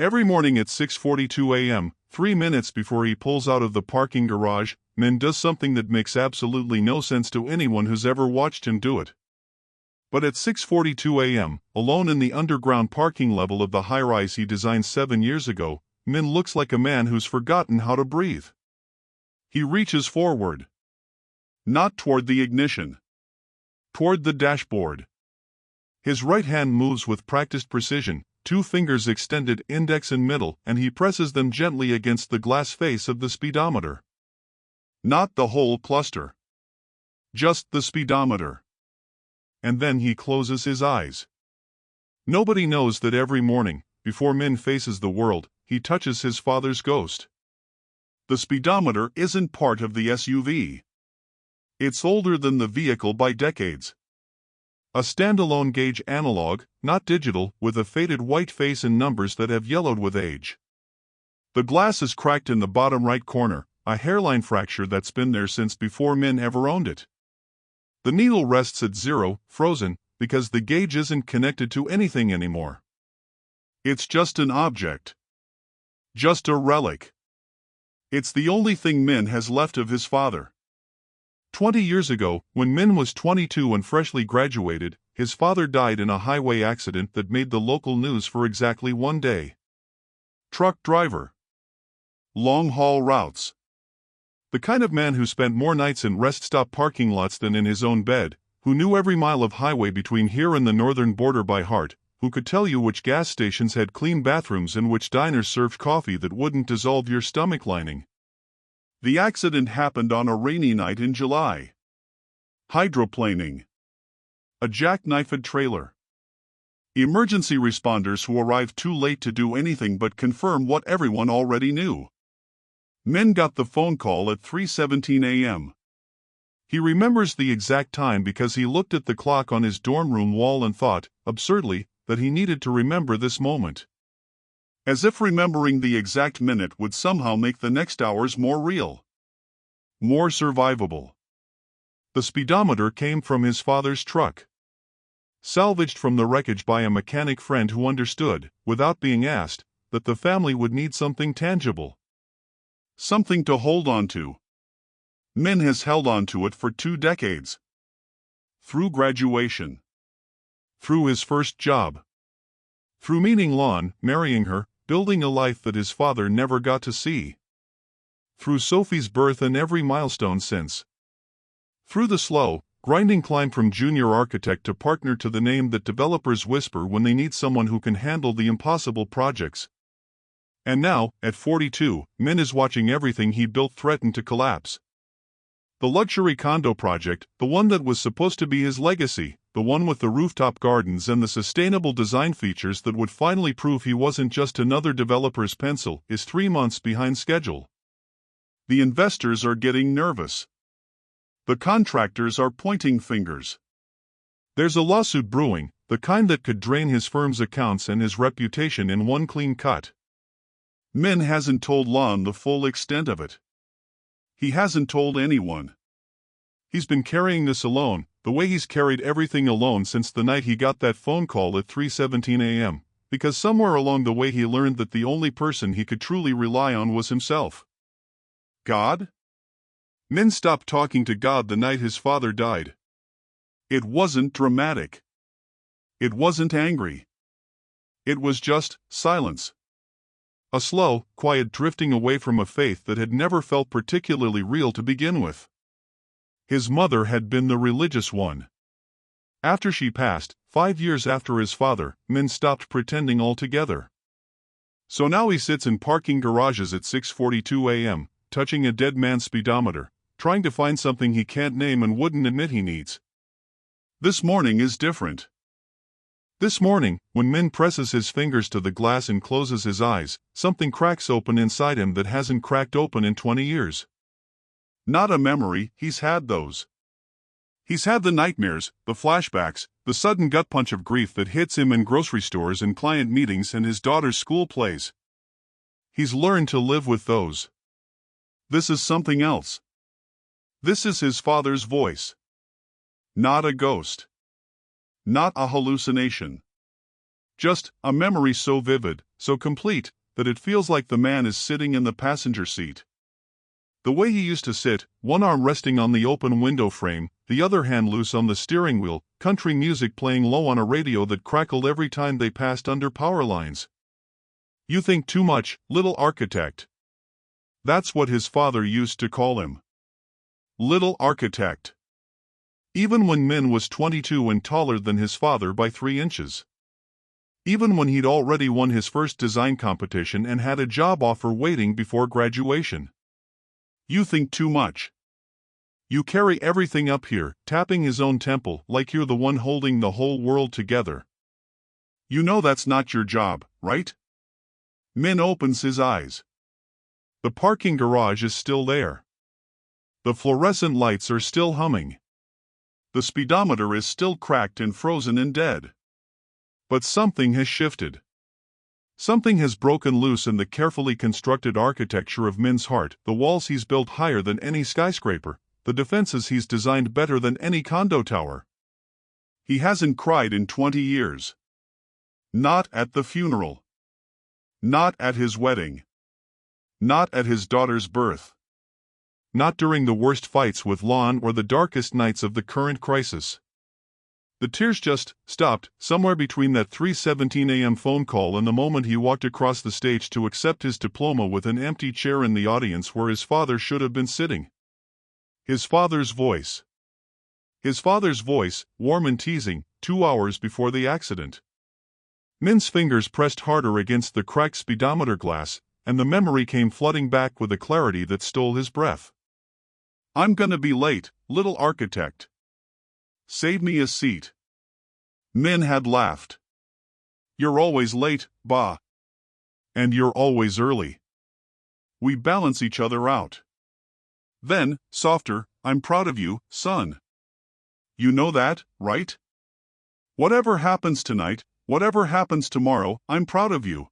Every morning at 6:42 a.m., 3 minutes before he pulls out of the parking garage, Minh does something that makes absolutely no sense to anyone who's ever watched him do it. But at 6:42 a.m., alone in the underground parking level of the high-rise he designed 7 years ago, Minh looks like a man who's forgotten how to breathe. He reaches forward. Not toward the ignition. Toward the dashboard. His right hand moves with practiced precision, 2 fingers extended, index and middle, and he presses them gently against the glass face of the speedometer. Not the whole cluster. Just the speedometer. And then he closes his eyes. Nobody knows that every morning, before Minh faces the world, he touches his father's ghost. The speedometer isn't part of the SUV. It's older than the vehicle by decades. A standalone gauge analog, not digital, with a faded white face and numbers that have yellowed with age. The glass is cracked in the bottom right corner, a hairline fracture that's been there since before Minh ever owned it. The needle rests at 0, frozen, because the gauge isn't connected to anything anymore. It's just an object. Just a relic. It's the only thing Minh has left of his father. 20 years ago, when Minh was 22 and freshly graduated, his father died in a highway accident that made the local news for exactly 1 day. Truck driver. Long-haul routes. The kind of man who spent more nights in rest-stop parking lots than in his own bed, who knew every mile of highway between here and the northern border by heart, who could tell you which gas stations had clean bathrooms and which diners served coffee that wouldn't dissolve your stomach lining. The accident happened on a rainy night in July. Hydroplaning. A jackknifed trailer. Emergency responders who arrived too late to do anything but confirm what everyone already knew. Minh got the phone call at 3:17 a.m. He remembers the exact time because he looked at the clock on his dorm room wall and thought, absurdly, that he needed to remember this moment. As if remembering the exact minute would somehow make the next hours more real. More survivable. The speedometer came from his father's truck. Salvaged from the wreckage by a mechanic friend who understood, without being asked, that the family would need something tangible. Something to hold on to. Minh has held on to it for 2 decades. Through graduation. Through his first job. Through meeting Lon, marrying her, building a life that his father never got to see. Through Sophie's birth and every milestone since. Through the slow, grinding climb from junior architect to partner to the name that developers whisper when they need someone who can handle the impossible projects. And now, at 42, Minh is watching everything he built threaten to collapse. The luxury condo project, the one that was supposed to be his legacy, the one with the rooftop gardens and the sustainable design features that would finally prove he wasn't just another developer's pencil, is 3 months behind schedule. The investors are getting nervous. The contractors are pointing fingers. There's a lawsuit brewing, the kind that could drain his firm's accounts and his reputation in one clean cut. Minh hasn't told Lon the full extent of it. He hasn't told anyone. He's been carrying this alone, the way he's carried everything alone since the night he got that phone call at 3:17 a.m., because somewhere along the way he learned that the only person he could truly rely on was himself. God? Minh stopped talking to God the night his father died. It wasn't dramatic. It wasn't angry. It was just silence. A slow, quiet drifting away from a faith that had never felt particularly real to begin with. His mother had been the religious one. After she passed, 5 years after his father, Minh stopped pretending altogether. So now he sits in parking garages at 6:42 a.m., touching a dead man's speedometer, trying to find something he can't name and wouldn't admit he needs. This morning is different. This morning, when Minh presses his fingers to the glass and closes his eyes, something cracks open inside him that hasn't cracked open in 20 years. Not a memory, he's had those. He's had the nightmares, the flashbacks, the sudden gut punch of grief that hits him in grocery stores and client meetings and his daughter's school plays. He's learned to live with those. This is something else. This is his father's voice. Not a ghost. Not a hallucination. Just a memory so vivid, so complete, that it feels like the man is sitting in the passenger seat. The way he used to sit, one arm resting on the open window frame, the other hand loose on the steering wheel, country music playing low on a radio that crackled every time they passed under power lines. You think too much, little architect. That's what his father used to call him. Little architect. Even when Minh was 22 and taller than his father by 3 inches. Even when he'd already won his first design competition and had a job offer waiting before graduation. You think too much. You carry everything up here, tapping his own temple like you're the one holding the whole world together. You know that's not your job, right? Minh opens his eyes. The parking garage is still there. The fluorescent lights are still humming. The speedometer is still cracked and frozen and dead. But something has shifted. Something has broken loose in the carefully constructed architecture of Minh's heart, the walls he's built higher than any skyscraper, the defenses he's designed better than any condo tower. He hasn't cried in 20 years. Not at the funeral. Not at his wedding. Not at his daughter's birth. Not during the worst fights with Lon or the darkest nights of the current crisis. The tears just stopped somewhere between that 3:17 a.m. phone call and the moment he walked across the stage to accept his diploma with an empty chair in the audience where his father should have been sitting. His father's voice. His father's voice, warm and teasing, 2 hours before the accident. Minh's fingers pressed harder against the cracked speedometer glass, and the memory came flooding back with a clarity that stole his breath. I'm gonna be late, little architect. Save me a seat. Minh had laughed. You're always late, bah. And you're always early. We balance each other out. Then, softer, I'm proud of you, son. You know that, right? Whatever happens tonight, whatever happens tomorrow, I'm proud of you.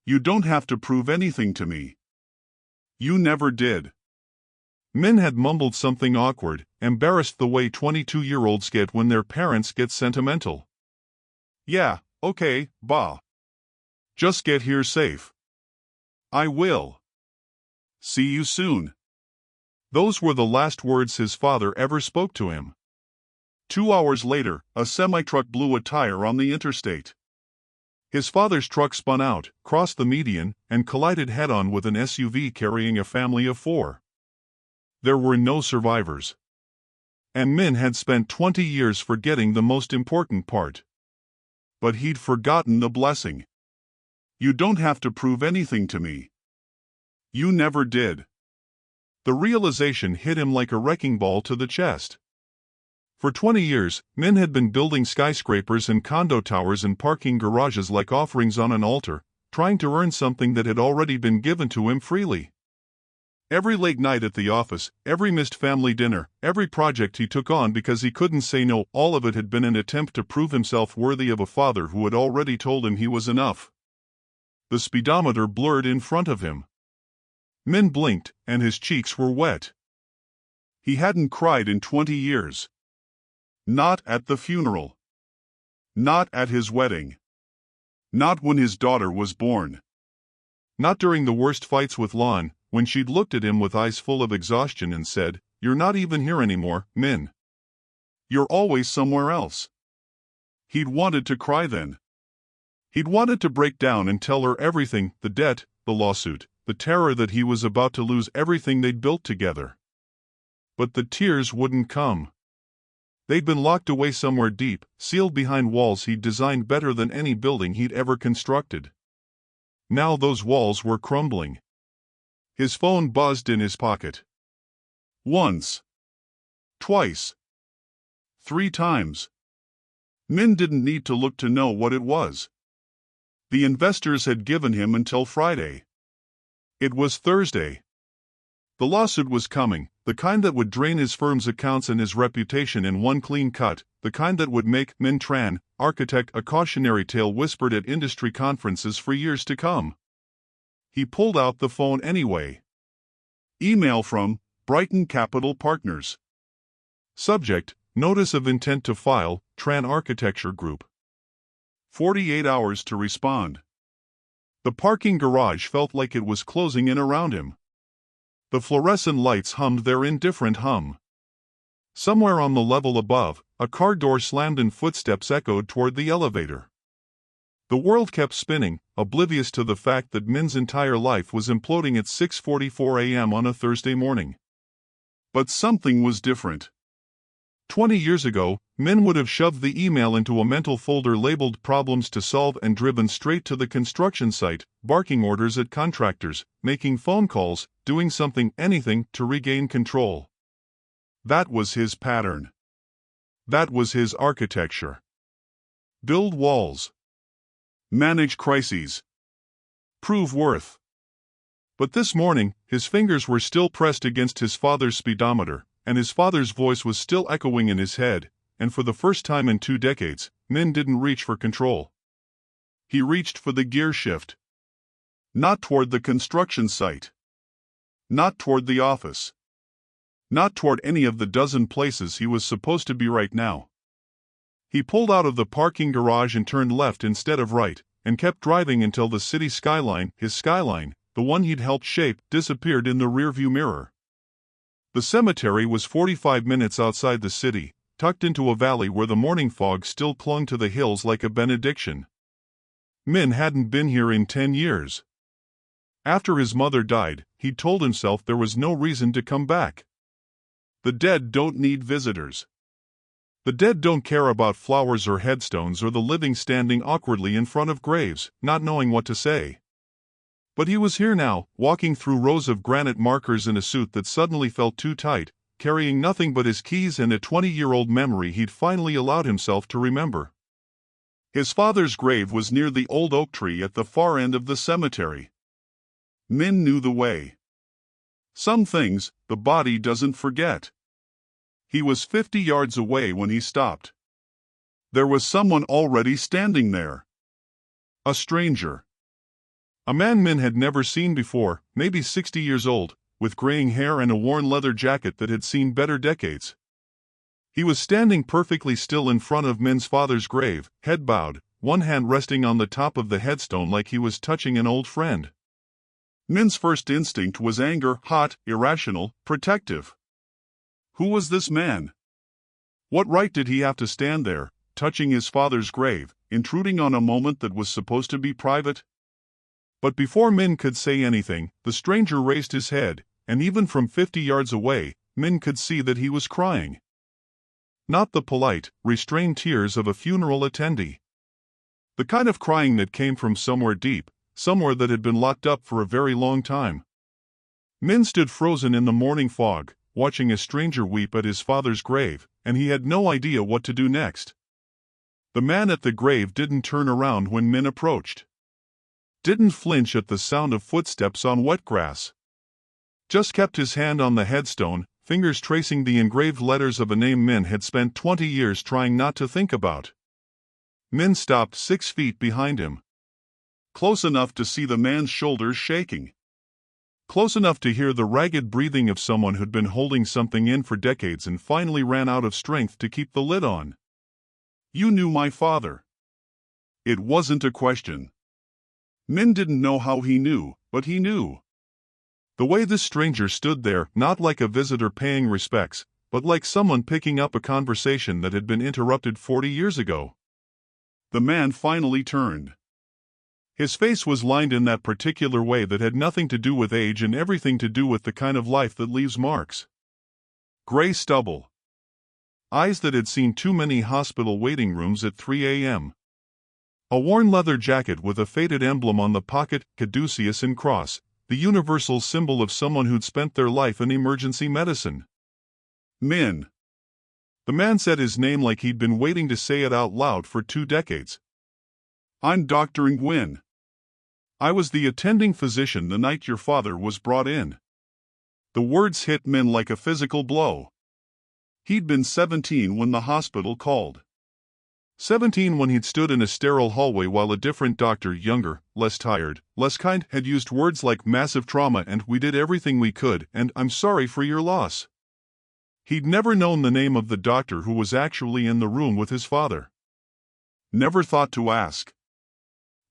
You don't have to prove anything to me. You never did. Minh had mumbled something awkward, embarrassed the way 22-year-olds get when their parents get sentimental. Yeah, okay, bah. Just get here safe. I will. See you soon. Those were the last words his father ever spoke to him. 2 hours later, a semi-truck blew a tire on the interstate. His father's truck spun out, crossed the median, and collided head-on with an SUV carrying a family of 4. There were no survivors. And Minh had spent 20 years forgetting the most important part. But he'd forgotten the blessing. You don't have to prove anything to me. You never did. The realization hit him like a wrecking ball to the chest. For 20 years, Minh had been building skyscrapers and condo towers and parking garages like offerings on an altar, trying to earn something that had already been given to him freely. Every late night at the office, every missed family dinner, every project he took on because he couldn't say no, all of it had been an attempt to prove himself worthy of a father who had already told him he was enough. The speedometer blurred in front of him. Minh blinked, and his cheeks were wet. He hadn't cried in 20 years. Not at the funeral. Not at his wedding. Not when his daughter was born. Not during the worst fights with Lon, when she'd looked at him with eyes full of exhaustion and said, "You're not even here anymore, Minh. You're always somewhere else." He'd wanted to cry then. He'd wanted to break down and tell her everything, the debt, the lawsuit, the terror that he was about to lose everything they'd built together. But the tears wouldn't come. They'd been locked away somewhere deep, sealed behind walls he'd designed better than any building he'd ever constructed. Now those walls were crumbling. His phone buzzed in his pocket. Once. Twice. 3 times. Minh didn't need to look to know what it was. The investors had given him until Friday. It was Thursday. The lawsuit was coming, the kind that would drain his firm's accounts and his reputation in one clean cut, the kind that would make Minh Tran, architect, a cautionary tale whispered at industry conferences for years to come. He pulled out the phone anyway. Email from Brighton Capital Partners. Subject, Notice of Intent to File, Tran Architecture Group. 48 hours to respond. The parking garage felt like it was closing in around him. The fluorescent lights hummed their indifferent hum. Somewhere on the level above, a car door slammed and footsteps echoed toward the elevator. The world kept spinning, oblivious to the fact that Min's entire life was imploding at 6:44 a.m. on a Thursday morning. But something was different. 20 years ago, Min would have shoved the email into a mental folder labeled Problems to Solve and driven straight to the construction site, barking orders at contractors, making phone calls, doing something, anything, to regain control. That was his pattern. That was his architecture. Build walls. Manage crises. Prove worth. But this morning, his fingers were still pressed against his father's speedometer, and his father's voice was still echoing in his head, and for the first time in 2 decades, Min didn't reach for control. He reached for the gear shift. Not toward the construction site. Not toward the office. Not toward any of the dozen places he was supposed to be right now. He pulled out of the parking garage and turned left instead of right, and kept driving until the city skyline, his skyline, the one he'd helped shape, disappeared in the rearview mirror. The cemetery was 45 minutes outside the city, tucked into a valley where the morning fog still clung to the hills like a benediction. Min hadn't been here in 10 years. After his mother died, he'd told himself there was no reason to come back. The dead don't need visitors. The dead don't care about flowers or headstones or the living standing awkwardly in front of graves, not knowing what to say. But he was here now, walking through rows of granite markers in a suit that suddenly felt too tight, carrying nothing but his keys and a 20-year-old memory he'd finally allowed himself to remember. His father's grave was near the old oak tree at the far end of the cemetery. Min knew the way. Some things, the body doesn't forget. He was 50 yards away when he stopped. There was someone already standing there. A stranger. A man Min had never seen before, maybe 60 years old, with graying hair and a worn leather jacket that had seen better decades. He was standing perfectly still in front of Min's father's grave, head bowed, one hand resting on the top of the headstone like he was touching an old friend. Min's first instinct was anger, hot, irrational, protective. Who was this man? What right did he have to stand there, touching his father's grave, intruding on a moment that was supposed to be private? But before Min could say anything, the stranger raised his head, and even from 50 yards away, Min could see that he was crying. Not the polite, restrained tears of a funeral attendee. The kind of crying that came from somewhere deep, somewhere that had been locked up for a very long time. Min stood frozen in the morning fog, watching a stranger weep at his father's grave, and he had no idea what to do next. The man at the grave didn't turn around when Min approached. Didn't flinch at the sound of footsteps on wet grass. Just kept his hand on the headstone, fingers tracing the engraved letters of a name Min had spent 20 years trying not to think about. Min stopped 6 feet behind him. Close enough to see the man's shoulders shaking. Close enough to hear the ragged breathing of someone who'd been holding something in for decades and finally ran out of strength to keep the lid on. "You knew my father." It wasn't a question. Min didn't know how he knew, but he knew. The way this stranger stood there, not like a visitor paying respects, but like someone picking up a conversation that had been interrupted 40 years ago. The man finally turned. His face was lined in that particular way that had nothing to do with age and everything to do with the kind of life that leaves marks. Gray stubble. Eyes that had seen too many hospital waiting rooms at 3 a.m. A worn leather jacket with a faded emblem on the pocket, caduceus and cross, the universal symbol of someone who'd spent their life in emergency medicine. Min. The man said his name like he'd been waiting to say it out loud for 2 decades. "I'm Dr. Nguyen. I was the attending physician the night your father was brought in." The words hit Min like a physical blow. He'd been 17 when the hospital called. 17 when he'd stood in a sterile hallway while a different doctor, younger, less tired, less kind, had used words like massive trauma and "we did everything we could" and "I'm sorry for your loss." He'd never known the name of the doctor who was actually in the room with his father. Never thought to ask.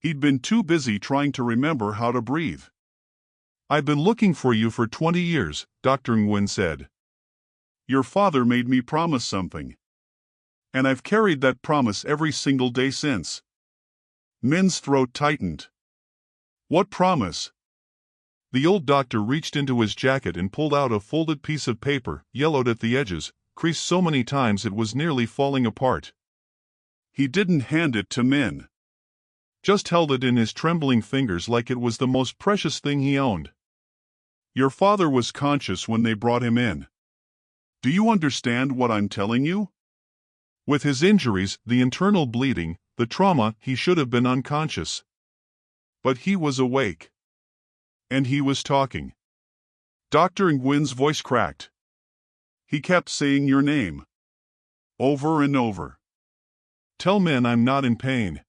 He'd been too busy trying to remember how to breathe. "I've been looking for you for 20 years, Dr. Nguyen said. "Your father made me promise something. And I've carried that promise every single day since." Min's throat tightened. "What promise?" The old doctor reached into his jacket and pulled out a folded piece of paper, yellowed at the edges, creased so many times it was nearly falling apart. He didn't hand it to Min. Just held it in his trembling fingers like it was the most precious thing he owned. "Your father was conscious when they brought him in. Do you understand what I'm telling you? With his injuries, the internal bleeding, the trauma, he should have been unconscious. But he was awake. And he was talking." Dr. Nguyen's voice cracked. He kept saying your name. Over and over. "Tell Min I'm not in pain.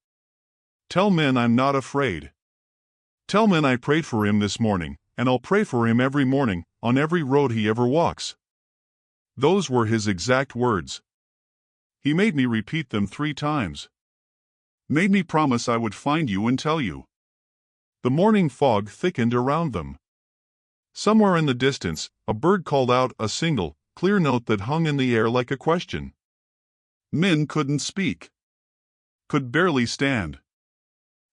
Tell Min I'm not afraid. Tell Min I prayed for him this morning, and I'll pray for him every morning, on every road he ever walks." Those were his exact words. He made me repeat them 3 times. Made me promise I would find you and tell you. The morning fog thickened around them. Somewhere in the distance, a bird called out a single, clear note that hung in the air like a question. Min couldn't speak. Could barely stand.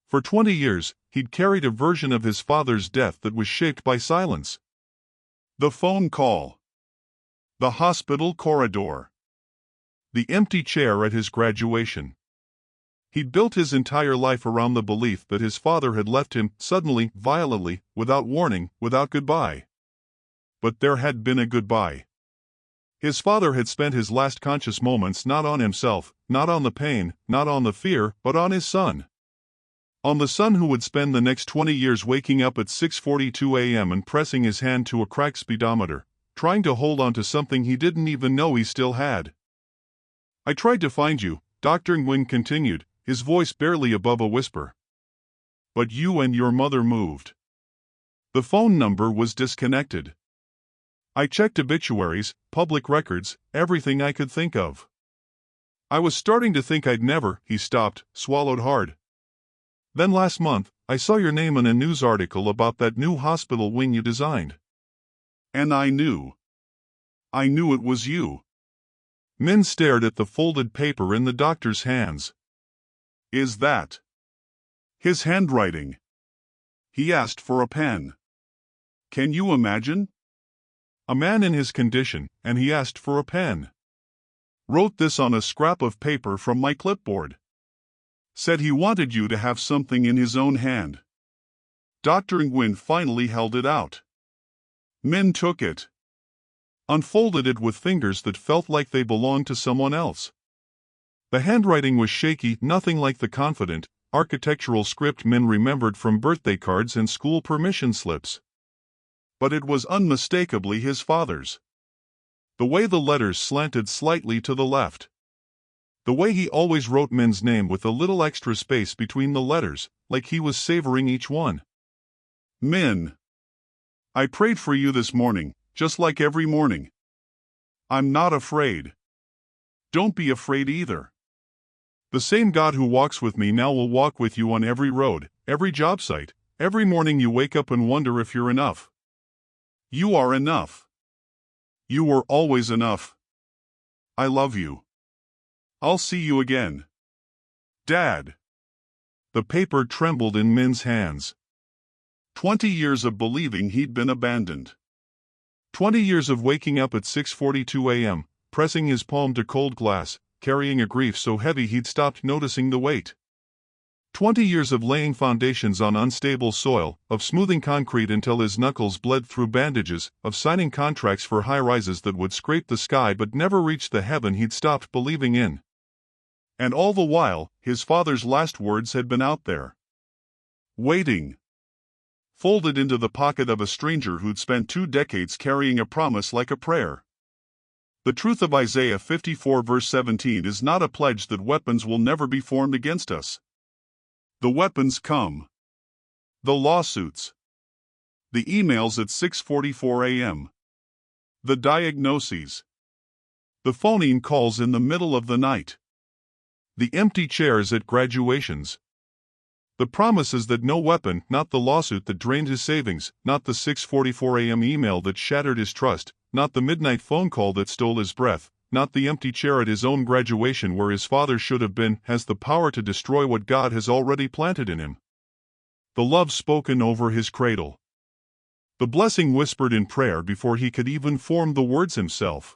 For 20 years, he'd carried a version of his father's death that was shaped by silence. The phone call. The hospital corridor. The empty chair at his graduation. He'd built his entire life around the belief that his father had left him, suddenly, violently, without warning, without goodbye. But there had been a goodbye. His father had spent his last conscious moments not on himself, not on the pain, not on the fear, but on his son. On the son who would spend the next 20 years waking up at 6:42 a.m. and pressing his hand to a cracked speedometer, trying to hold on to something he didn't even know he still had. "I tried to find you," Dr. Nguyen continued, his voice barely above a whisper. "But you and your mother moved. The phone number was disconnected. I checked obituaries, public records, everything I could think of. I was starting to think I'd never." He stopped, swallowed hard. "Then last month, I saw your name in a news article about that new hospital wing you designed. And I knew. I knew it was you." Min stared at the folded paper in the doctor's hands. "Is that his handwriting?" He asked for a pen. Can you imagine? A man in his condition, and he asked for a pen. Wrote this on a scrap of paper from my clipboard. Said he wanted you to have something in his own hand. Dr. Nguyen finally held it out. Min took it. Unfolded it with fingers that felt like they belonged to someone else. The handwriting was shaky, nothing like the confident, architectural script Min remembered from birthday cards and school permission slips. But it was unmistakably his father's. The way the letters slanted slightly to the left. The way he always wrote Min's name with a little extra space between the letters, like he was savoring each one. Min. I prayed for you this morning, just like every morning. I'm not afraid. Don't be afraid either. The same God who walks with me now will walk with you on every road, every job site, every morning you wake up and wonder if you're enough. You are enough. You were always enough. I love you. I'll see you again. Dad. The paper trembled in Min's hands. 20 years of believing he'd been abandoned. 20 years of waking up at 6:42 a.m., pressing his palm to cold glass, carrying a grief so heavy he'd stopped noticing the weight. 20 years of laying foundations on unstable soil, of smoothing concrete until his knuckles bled through bandages, of signing contracts for high-rises that would scrape the sky but never reach the heaven he'd stopped believing in. And all the while, his father's last words had been out there. Waiting. Folded into the pocket of a stranger who'd spent 2 decades carrying a promise like a prayer. The truth of Isaiah 54 verse 17 is not a pledge that weapons will never be formed against us. The weapons come. The lawsuits. The emails at 6:44 a.m. The diagnoses. The phone calls in the middle of the night. The empty chairs at graduations. The promises that no weapon, not the lawsuit that drained his savings, not the 6:44 a.m. email that shattered his trust, not the midnight phone call that stole his breath, not the empty chair at his own graduation where his father should have been, has the power to destroy what God has already planted in him. The love spoken over his cradle. The blessing whispered in prayer before he could even form the words himself.